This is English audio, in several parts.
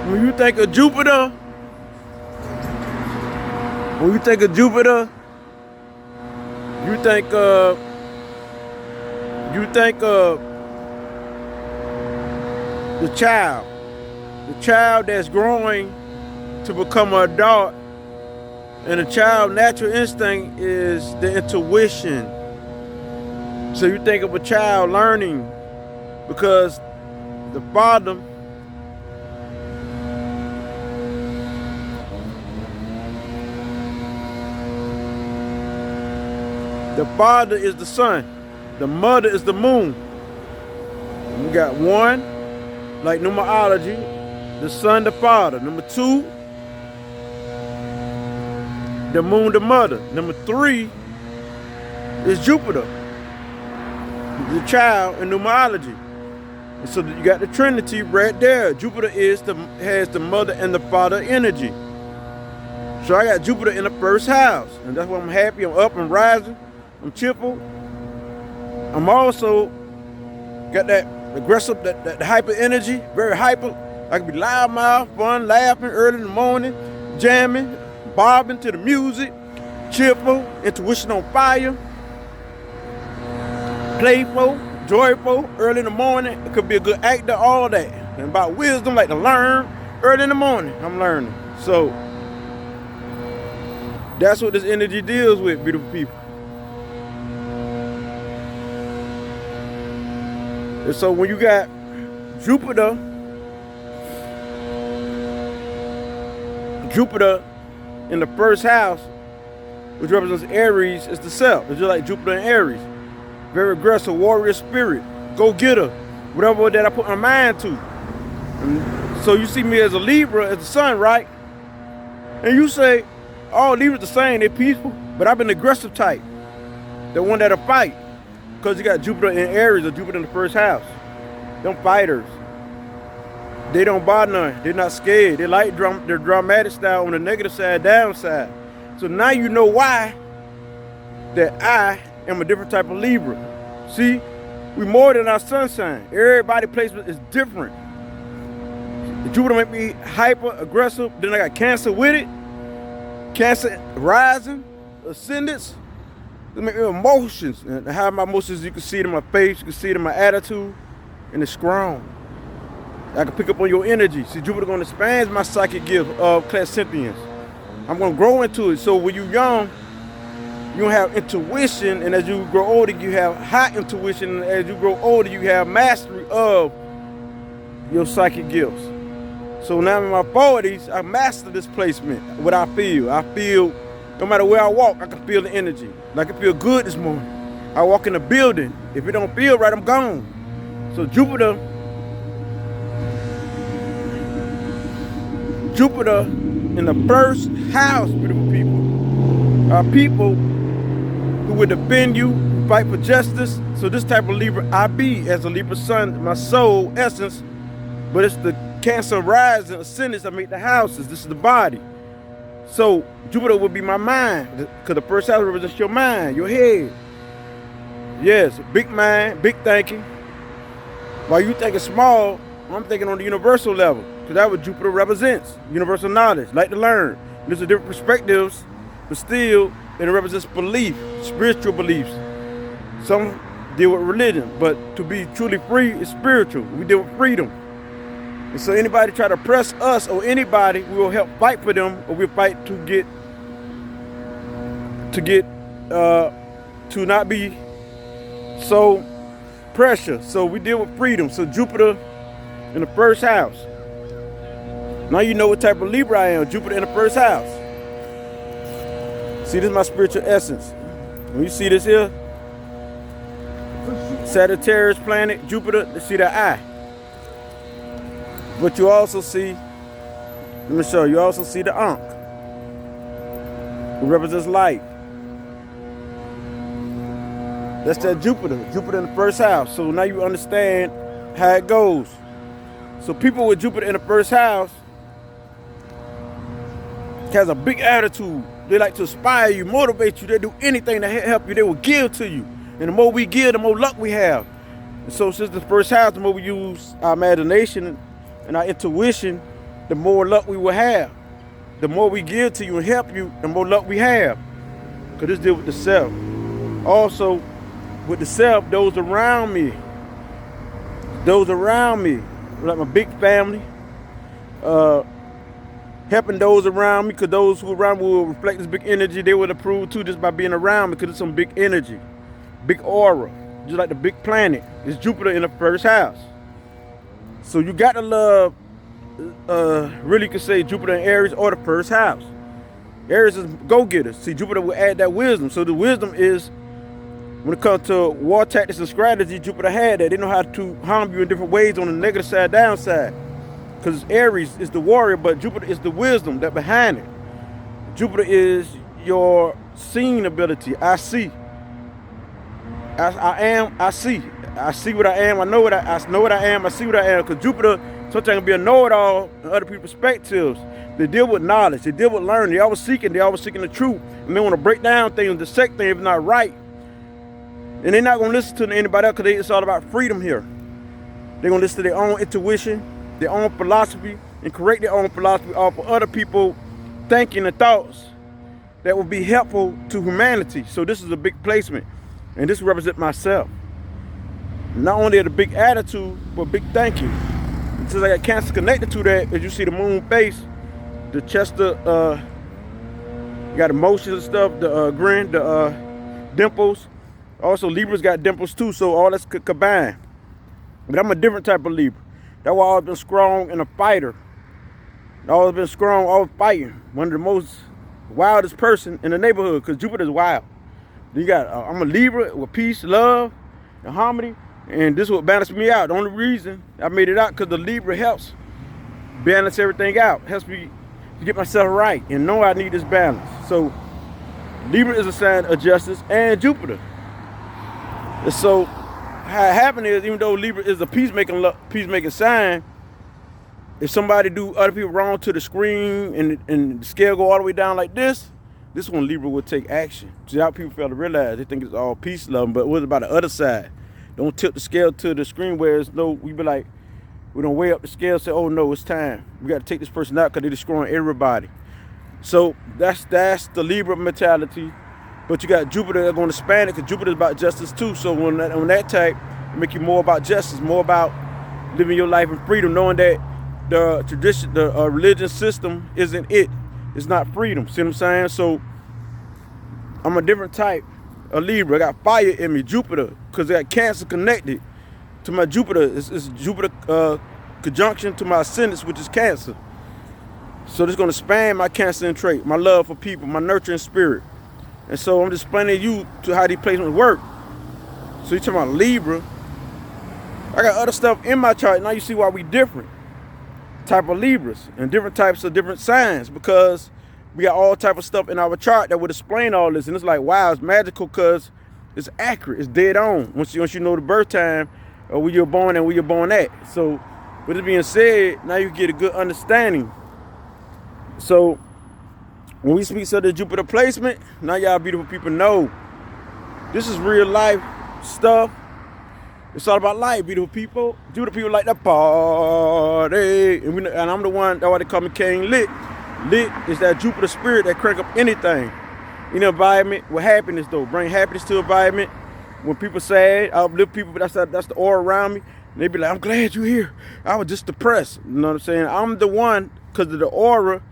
When you think of Jupiter, you think of the child that's growing to become an adult, and the child's natural instinct is the intuition. So you think of a child learning because the father is the sun, the mother is the moon. We got one, like numerology, the sun, the father. Number two, the moon, the mother. Number three is Jupiter, the child in numerology. And so you got the Trinity right there. Jupiter has the mother and the father energy. So I got Jupiter in the first house, and that's why I'm happy. I'm up and rising. I'm cheerful. I'm also got that aggressive, that hyper energy, very hyper. I can be loudmouth, fun, laughing early in the morning, jamming, bobbing to the music, cheerful, intuition on fire, playful, joyful, early in the morning. It could be a good actor, all that. And about wisdom, like to learn early in the morning. I'm learning. So that's what this energy deals with, beautiful people. And so when you got Jupiter in the first house, which represents Aries, is the self. It's just like Jupiter and Aries. Very aggressive, warrior spirit, go-getter, whatever that I put my mind to. And so you see me as a Libra, as the sun, right? And you say, oh, Libra's the same, they're peaceful, but I've been the aggressive type, the one that'll fight. Because you got Jupiter in Aries or Jupiter in the first house. Them fighters. They don't bother none. They're not scared. They like their dramatic style on the negative side, downside. So now you know why that I am a different type of Libra. See, we more than our sun sign. Everybody's placement is different. The Jupiter might be hyper aggressive. Then I got Cancer with it. Cancer rising, ascendants. It make me emotions. And how my emotions, you can see it in my face, you can see it in my attitude, and it's strong. I can pick up on your energy. See, Jupiter gonna expand my psychic gift of clairsentience. I'm gonna grow into it. So when you're young, you don't have intuition, and as you grow older, you have high intuition, and as you grow older, you have mastery of your psychic gifts. So now in my 40s, I master this placement, what I feel. I feel, no matter where I walk, I can feel the energy. I can feel good this morning. I walk in the building. If it don't feel right, I'm gone. So Jupiter in the first house, beautiful people, are people who will defend you, fight for justice. So this type of Libra I be as a Libra sun, my soul essence, but it's the Cancer rising ascendants that make the houses. This is the body. So Jupiter would be my mind, because the first house represents your mind, your head. Yes, big mind, big thinking. While you thinking small, I'm thinking on the universal level, because that's what Jupiter represents, universal knowledge, like to learn. There's a different perspectives, but still, it represents belief, spiritual beliefs. Some deal with religion, but to be truly free is spiritual. We deal with freedom. And so anybody try to press us or anybody, we will help fight for them, or we'll fight to not be so pressure. So we deal with freedom. So Jupiter in the first house. Now you know what type of Libra I am. Jupiter in the first house. See, this is my spiritual essence. When you see this here, Sagittarius planet, Jupiter, see the eye. But you also see, let me show you, also see the Ankh. It represents light. That's that Jupiter in the first house. So now you understand how it goes. So people with Jupiter in the first house has a big attitude. They like to inspire you, motivate you. They do anything to help you. They will give to you. And the more we give, the more luck we have. And so since the first house, the more we use our imagination and our intuition the more luck we will have. The more we give to you and help you, the more luck we have. Because this deal with the self. Also, with the self, those around me, like my big family, helping those around me, because those who around me will reflect this big energy. They will approve too just by being around me, because it's some big energy, big aura, just like the big planet. It's Jupiter in the first house. So you got to love, really could say Jupiter in Aries or the first house. Aries is go-getters. See, Jupiter will add that wisdom. So the wisdom is, when it comes to war tactics and strategy, Jupiter had that. They know how to harm you in different ways on the negative side, downside. Because Aries is the warrior, but Jupiter is the wisdom that behind it. Jupiter is your seeing ability. I see. I am, I see. I see what I am. I know what I am. I see what I am. Because Jupiter sometimes can be a know-it-all in other people's perspectives. They deal with knowledge. They deal with learning. They always seeking the truth. And they want to break down things, dissect things if not right. And they're not going to listen to anybody else, because it's all about freedom here. They're going to listen to their own intuition, their own philosophy, and correct their own philosophy off of other people thinking and thoughts that will be helpful to humanity. So this is a big placement. And this represents myself. Not only the big attitude, but big thinking. Since I got Cancer connected to that, as you see the moon face, the chest, you got emotions and stuff, the grin, the dimples. Also, Libra's got dimples too, so all that's combined. But I'm a different type of Libra. That's why I've always been strong and a fighter. I've always been strong, always fighting. One of the most wildest person in the neighborhood, because Jupiter's wild. You got, I'm a Libra with peace, love, and harmony, and this is what balances me out. The only reason I made it out, because the Libra helps balance everything out, helps me to get myself right, and know I need this balance. So Libra is a sign of justice and Jupiter. And so how it happened is, even though Libra is a peacemaking sign, if somebody do other people wrong to the screen and the scale go all the way down like this one Libra will take action. See how people fail to realize, they think it's all peace, love, but what about the other side? Don't tilt the scale to the screen where it's no, we be like, we don't weigh up the scale, say, oh no, it's time. We got to take this person out because they're destroying everybody. So that's the Libra mentality. But you got Jupiter that's going to span it, because Jupiter is about justice too. So on that type, it make you more about justice, more about living your life in freedom, knowing that the tradition, the religion system isn't it. It's not freedom. See what I'm saying? So I'm a different type of Libra. I got fire in me, Jupiter, because I got Cancer connected to my Jupiter. It's Jupiter conjunction to my ascendant, which is Cancer. So this going to span my Cancer trait, my love for people, my nurturing spirit. And so I'm just explaining to you to how these placements work. So you're talking about Libra. I got other stuff in my chart. Now you see why we different type of Libras and different types of different signs, because we got all type of stuff in our chart that would explain all this. And it's like, wow, it's magical because it's accurate. It's dead on. Once you know the birth time or where you're born and where you're born at. So with it being said, now you get a good understanding. So when we speak of the Jupiter placement, now y'all beautiful people know this is real life stuff. It's all about life, beautiful people. Jupiter people like to party. And I'm the one, that's why they call me King Lit. Lit is that Jupiter spirit that crank up anything in the environment with happiness though. Bring happiness to the environment. When people sad, I uplift people, but that's the aura around me. And they be like, I'm glad you're here. I was just depressed. You know what I'm saying? I'm the one, because of the aura,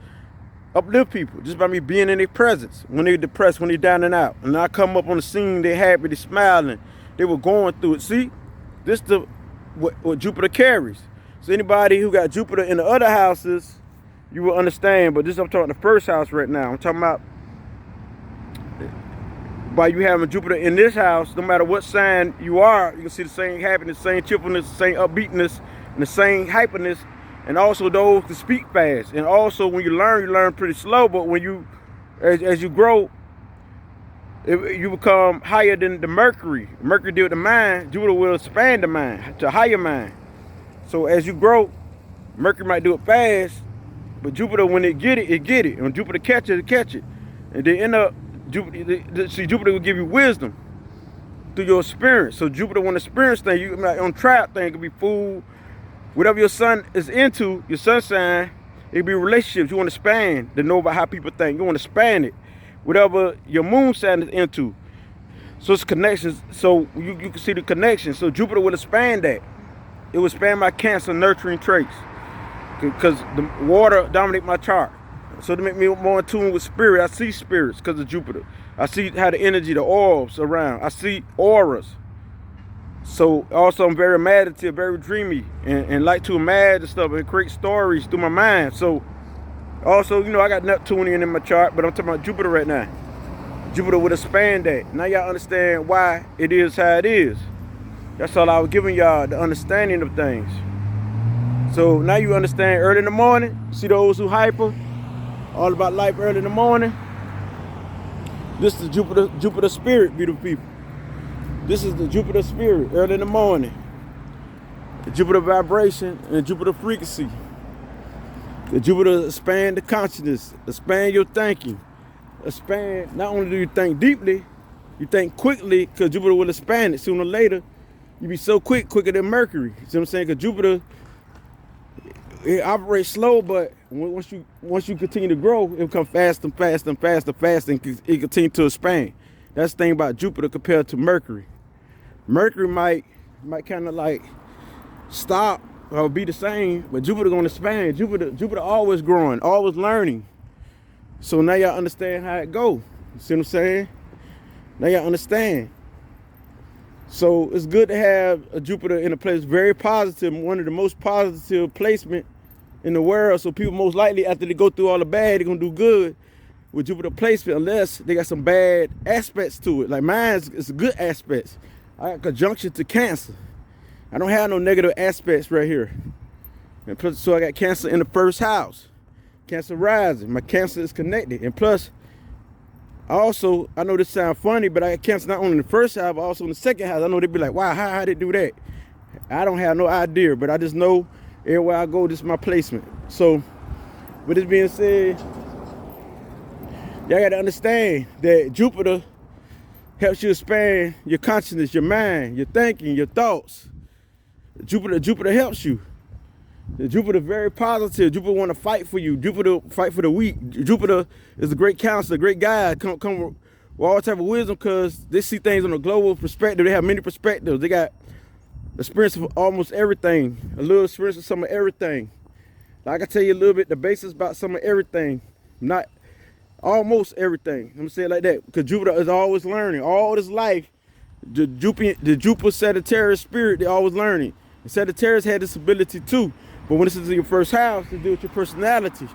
uplift people just by me being in their presence. When they're depressed, when they're down and out. And I come up on the scene, they happy, they smiling. They were going through it. See? This is what Jupiter carries. So anybody who got Jupiter in the other houses, you will understand. But this, I'm talking the first house right now. I'm talking about by you having Jupiter in this house, no matter what sign you are, you can see the same happiness, same cheerfulness, the same upbeatness, and the same hyperness. And also those who speak fast. And also when you learn pretty slow. But when you, as you grow, you become higher than the Mercury. Mercury deals with the mind. Jupiter will expand the mind to higher mind. So as you grow, Mercury might do it fast, but Jupiter, when it get it, it get it. And when Jupiter catch it, it catch it. And they end up, Jupiter will give you wisdom through your experience. So Jupiter, when experience thing, you on trap thing, it could be food, whatever your sun is into, your sun sign, It could be relationships. You want to expand to know about how people think. You want to expand it. Whatever your moon sign is into. So it's connections. So you can see the connection. So Jupiter will expand that. It will expand my Cancer nurturing traits. Because the water dominate my chart. So to make me more in tune with spirit, I see spirits because of Jupiter. I see how the energy, the orbs around. I see auras. So also I'm very imaginative, very dreamy, and like to imagine stuff and create stories through my mind. So also, you know, I got Neptunian in my chart, but I'm talking about Jupiter right now. Jupiter would expand that. Now y'all understand why it is how it is. That's all I was giving y'all, the understanding of things. So now you understand early in the morning. See those who hyper, all about life early in the morning. This is Jupiter spirit, beautiful people. This is the Jupiter spirit early in the morning. The Jupiter vibration and Jupiter frequency. The Jupiter expand the consciousness, expand your thinking. Expand, not only do you think deeply, you think quickly, because Jupiter will expand it sooner or later. You be so quicker than Mercury. You see what I'm saying? Because Jupiter, it operates slow, but once you continue to grow, it will come faster and faster and faster and faster, and it continue to expand. That's the thing about Jupiter compared to Mercury. Mercury might kind of like stop or be the same, but Jupiter gonna expand. Jupiter always growing, always learning. So now y'all understand how it go. You see what I'm saying? Now y'all understand. So it's good to have a Jupiter in a place very positive, one of the most positive placement in the world. So people most likely after they go through all the bad, they're gonna do good with Jupiter placement, unless they got some bad aspects to it. Like mine is good aspects. I got conjunction to Cancer. I don't have no negative aspects right here. And plus, so I got Cancer in the first house. Cancer rising. My Cancer is connected. And plus, I know this sounds funny, but I got Cancer not only in the first house, but also in the second house. I know they'd be like, wow, how they do that? I don't have no idea, but I just know everywhere I go, this is my placement. So, with this being said, y'all got to understand that Jupiter helps you expand your consciousness, your mind, your thinking, your thoughts. Jupiter helps you. Jupiter very positive. Jupiter want to fight for you. Jupiter fight for the weak. Jupiter is a great counselor, great guide. Come with all type of wisdom, because they see things on a global perspective. They have many perspectives. They got experience of almost everything. A little experience of some of everything. Like I tell you a little bit the basics about some of everything. Not almost everything. I'm gonna say it like that, because Jupiter is always learning. All his life, the Jupiter Sagittarius spirit, they're always learning. And Sagittarius had this ability too. But when this is in your first house, to deal with your personality.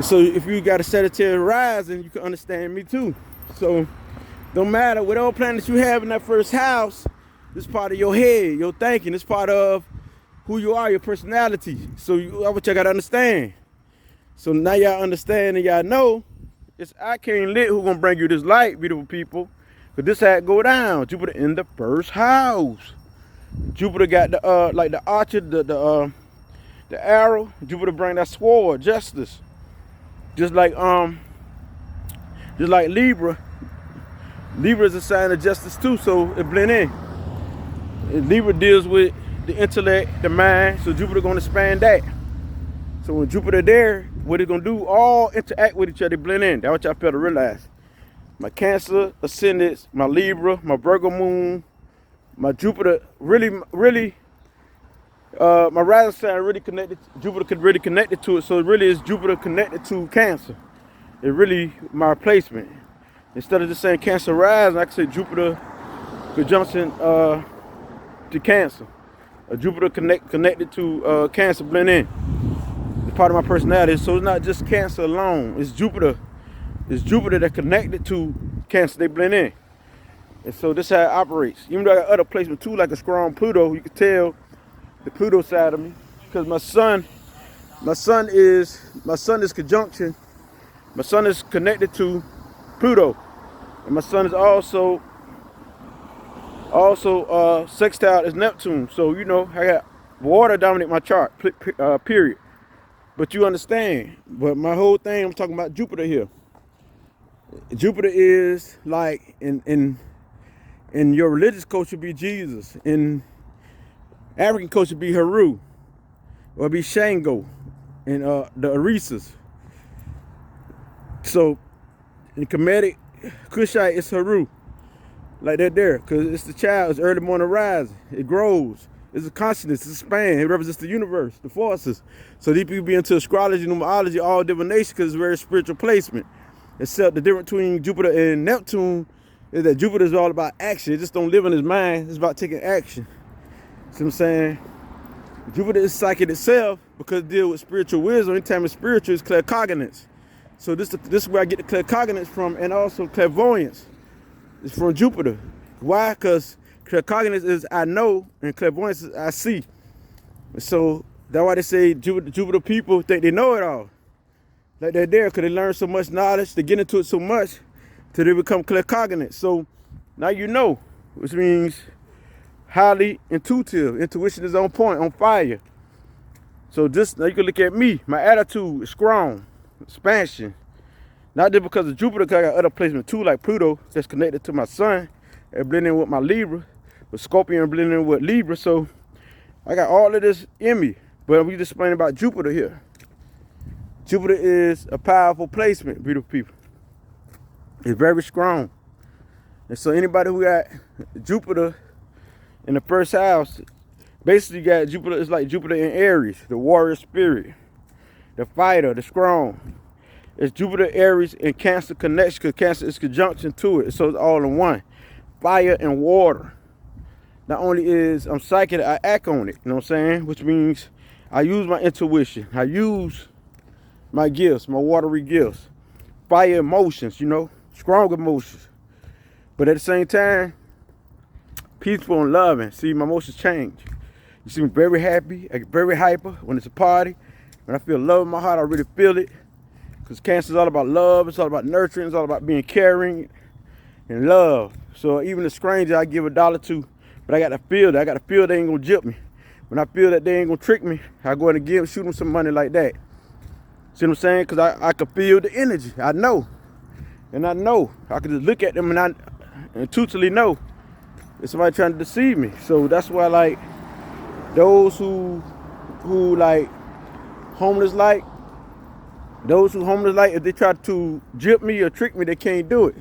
So if you got a Sagittarius rising, you can understand me too. So don't matter whatever planets you have in that first house, this part of your head, your thinking, this part of who you are, your personality. So that's what y'all gotta understand. So now y'all understand and y'all know it's I Can't Lit who gonna bring you this light, beautiful people. But this had go down. Jupiter in the first house. Jupiter got the like the archer, the arrow. Jupiter bring that sword, justice. Just like Libra. Libra is a sign of justice too, so it blend in. And Libra deals with the intellect, the mind, so Jupiter gonna expand that. So when Jupiter there, what it's gonna do, all interact with each other, blend in. That's what y'all fail to realize. My Cancer ascendants, my Libra, my Virgo moon, my Jupiter really, my rising sign really connected. Jupiter could really connected to it, so it really is Jupiter connected to Cancer. It really my placement. Instead of just saying Cancer rising, I could say Jupiter conjunction to Cancer. Jupiter connected to Cancer, blend in. It's part of my personality, so it's not just Cancer alone. It's Jupiter. It's Jupiter that connected to Cancer. They blend in. And so this is how it operates. Even though I got other placement too, like a strong Pluto, you can tell the Pluto side of me, because my sun is conjunction. My sun is connected to Pluto, and my sun is also sextile is Neptune. So you know I got water dominate my chart. Period. But you understand. But my whole thing, I'm talking about Jupiter here. Jupiter is like in your religious culture be Jesus. In African culture be Heru, or be Shango. and the Aries. So in Kemetic Kushite, it's Haru. Like that there, because it's the child, it's early morning rising. It grows. It's a consciousness, it's a span. It represents the universe, the forces. So these people be into astrology, numerology, all divination, because it's very spiritual placement. Except the difference between Jupiter and Neptune is that Jupiter is all about action. It just don't live in his mind. It's about taking action. See what I'm saying? Jupiter is psychic itself because it deals with spiritual wisdom. Anytime it's spiritual, it's claircognizance. So this is where I get the claircognizance from, and also clairvoyance. It's from Jupiter. Why? Because claircognizance is I know, and clairvoyance is I see. So that's why they say Jupiter people think they know it all. Like they're there because they learn so much knowledge, they get into it so much till they become claircognizant. So now you know, which means highly intuitive. Intuition is on point, on fire. So this, now you can look at me. My attitude is strong, expansion. Not just because of Jupiter, because I got other placement too, like Pluto, that's connected to my sun and blending with my Libra, with Scorpion blending with Libra. So I got all of this in me. But we just explaining about Jupiter here. Jupiter is a powerful placement, beautiful people. It's very strong. And so anybody who got Jupiter in the first house, basically you got Jupiter, it's like Jupiter in Aries, the warrior spirit, the fighter, the strong. It's Jupiter, Aries, and Cancer connection, because Cancer is conjunction to it. So it's all in one. Fire and water. Not only is I'm psychic, I act on it, you know what I'm saying? Which means I use my intuition. I use my gifts, my watery gifts. Fire emotions, you know, strong emotions. But at the same time, peaceful and loving. See, my emotions change. You see me very happy, I get very hyper when it's a party. When I feel love in my heart, I really feel it. Because Cancer is all about love, it's all about nurturing, it's all about being caring and love. So even the stranger I give $1 to, but I got to feel that. I got to feel they ain't going to jip me. When I feel that they ain't going to trick me, I go ahead and shoot them some money like that. See what I'm saying? Because I can feel the energy. I know. And I know. I can just look at them and I intuitively know it's somebody trying to deceive me. So that's why, like, those who like homeless like, if they try to jip me or trick me, they can't do it.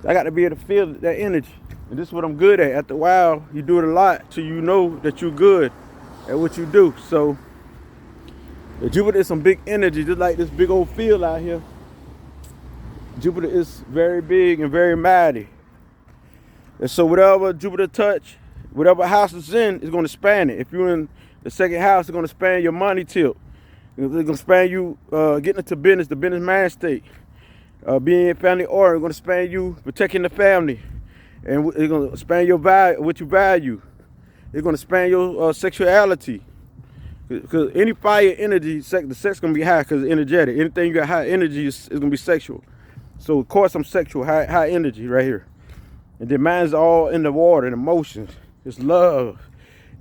I got to be able to feel that energy. And this is what I'm good at. After a while, you do it a lot till you know that you're good at what you do. So Jupiter is some big energy, just like this big old field out here. Jupiter is very big and very mighty. And so whatever Jupiter touch, whatever house it's in, is going to span it. If you're in the second house, it's going to span your money tilt. It's going to span you getting into business, the business mind state. Being in family order, it's going to span you protecting the family. And it's going to span your value, what you value. It's going to span your sexuality. Because any fire energy, the sex going to be high because it's energetic. Anything you got high energy is going to be sexual. So of course I'm sexual, high energy right here. And then mine's all in the water and emotions. It's love.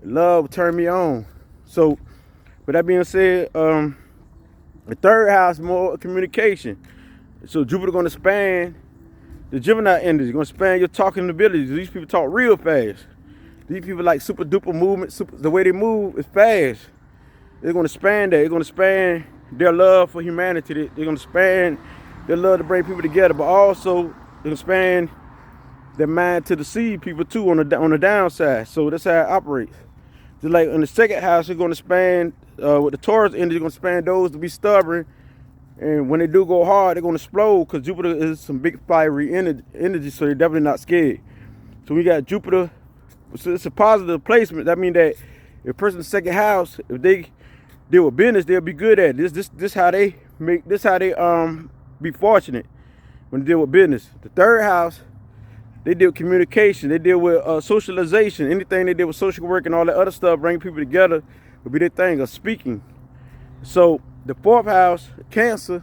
Love turn me on. So with that being said, the third house, more communication. So Jupiter going to span the Gemini energy, going to span your talking abilities. These people talk real fast. These people like super duper movement. The way they move is fast. They're going to span that. They're going to span their love for humanity. They're going to span their love to bring people together, but also they're going to span their mind to deceive people too on the downside. So that's how it operates. Just like in the second house, they're going to span with the Taurus energy, they're going to span those to be stubborn. And when they do go hard, they're going to explode because Jupiter is some big fiery energy, so they're definitely not scared. So we got Jupiter, so it's a positive placement. That means that if a person's second house, if they deal with business, they'll be good at it. This how they be fortunate when they deal with business. The third house, they deal with communication. They deal with socialization. Anything they deal with social work and all that other stuff, bringing people together, will be their thing of speaking. So the fourth house, Cancer,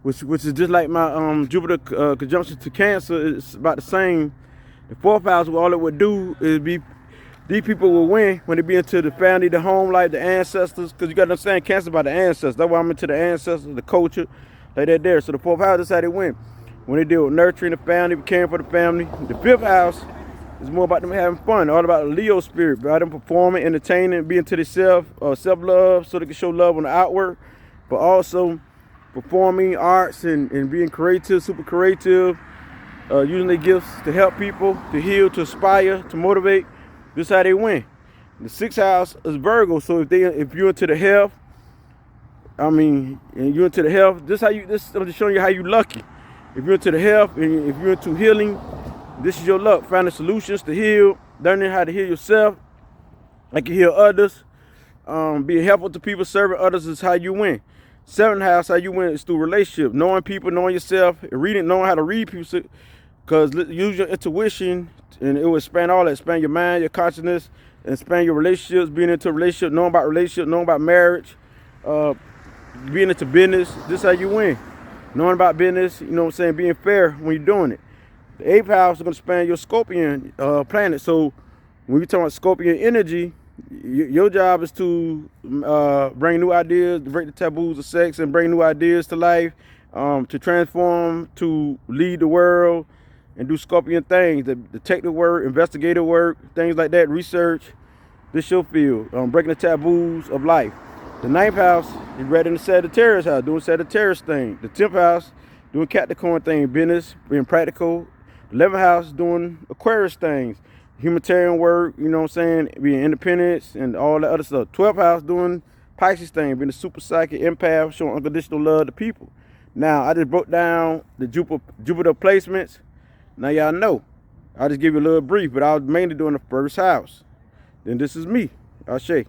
which is just like my Jupiter conjunction to Cancer, it's about the same. The fourth house, all it would do is these people will win when they be into the family, the home life, the ancestors, because you got to understand Cancer about the ancestors. That's why I'm into the ancestors, the culture, like that there. So the fourth house is how they win. When they deal with nurturing the family, caring for the family. The fifth house It's more about them having fun. All about the Leo spirit, about them performing, entertaining, being to themselves, self-love, so they can show love on the outward, but also performing arts and being creative, super creative, using their gifts to help people, to heal, to inspire, to motivate. This is how they win. The 6th house is Virgo, so if you're into the health, and you're into the health, I'm just showing you how you lucky. If you're into the health and if you're into healing, this is your luck. Finding solutions to heal, learning how to heal yourself, like you heal others, being helpful to people, serving others is how you win. 7th house, how you win is through relationship, knowing people, knowing yourself, knowing how to read people. Because use your intuition, and it will expand all that. Expand your mind, your consciousness, and expand your relationships. Being into a relationship, knowing about marriage, being into business. This is how you win. Knowing about business, you know what I'm saying, being fair when you're doing it. The 8th house is going to expand your Scorpion planet. So when we talk about Scorpion energy, your job is to bring new ideas, to break the taboos of sex, and bring new ideas to life, to transform, to lead the world, and do Scorpion things, the detective work, investigative work, things like that, research. This your field, breaking the taboos of life. The 9th house is right in the Sagittarius house, doing Sagittarius thing. The 10th house, doing Capricorn thing, business, being practical. The 11th house, doing Aquarius things, humanitarian work, you know what I'm saying, being independence and all that other stuff. 12th house, doing Pisces thing, being a super psychic empath, showing unconditional love to people. Now, I just broke down the Jupiter placements. Now y'all know. I'll just give you a little brief, but I was mainly doing the 1st house. Then this is me, Ashe.